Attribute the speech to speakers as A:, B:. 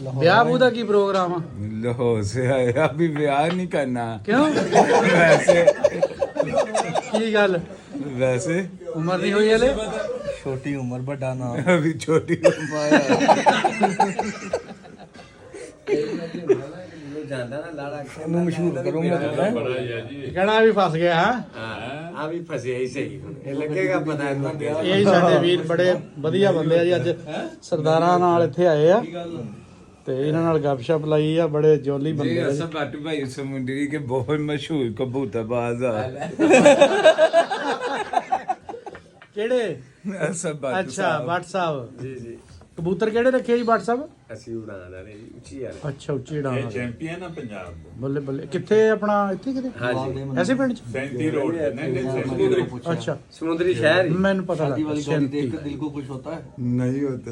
A: ब्याह बू का की प्रोग्राम आ
B: लाहौर से आए अभी ब्याह नहीं करना
A: क्यों
B: वैसे
A: की गल
B: वैसे
A: उम्र नहीं हुई हले
C: छोटी उम्र बड़ा नाम
B: अभी छोटी
C: मशहूर करूंगा
A: कहना भी फस गया है
D: ਆ ਵੀ ਫਸਿਆ ਹੀ ਸਹੀ ਹੁਣ ਇਹ ਲੱਗੇਗਾ ਪਤਾ ਇਹਨੂੰ ਅੱਗੇ
A: ਇਹ ਸਾਡੇ ਵੀਰ ਬੜੇ ਵਧੀਆ ਬੰਦੇ ਆ ਜੀ ਅੱਜ ਸਰਦਾਰਾਂ ਨਾਲ ਇੱਥੇ ਆਏ ਆ ਤੇ ਇਹਨਾਂ ਨਾਲ ਗੱਪਸ਼ਪ ਲਾਈ ਆ ਬੜੇ ਜੋਲੀ
B: जी
A: ਬੰਦੇ ਆ ਜੀ।
B: असद बाटू भाई समुद्री के बहुत मशहूर कबूतरबाज है
A: ਕਿਹੜੇ
B: असद बाटू
A: ਅੱਛਾ ਭੱਟ ਸਾਹਿਬ
D: ਜੀ ਜੀ
A: ਕਬੂਤਰ ਕਿਹੜੇ ਰੱਖੇ ਜੀ ਭੱਟ ਸਾਹਿਬ
D: ਅਸੀਂ ਉਡਾਣ ਵਾਲੇ ਜੀ ਉੱਚੀ ਵਾਲੇ
A: ਅੱਛਾ ਉੱਚੀ ਡਾਂ
E: ਚੈਂਪੀਅਨ ਆ ਪੰਜਾਬ ਦਾ
A: ਬੱਲੇ ਬੱਲੇ ਕਿੱਥੇ ਆਪਣਾ ਇੱਥੇ ਕਿਤੇ
D: ਹਾਂਜੀ
A: ਐਸੇ ਪਿੰਡ ਚ
E: 37 ਰੋਡ ਤੇ ਨਹੀਂ ਨਹੀਂ
A: ਅੱਛਾ
D: ਸਮੁੰਦਰੀ ਸ਼ਹਿਰ ਹੀ
A: ਮੈਨੂੰ ਪਤਾ ਲੱਗਾ
C: दिल को कुछ होता है
B: नहीं होता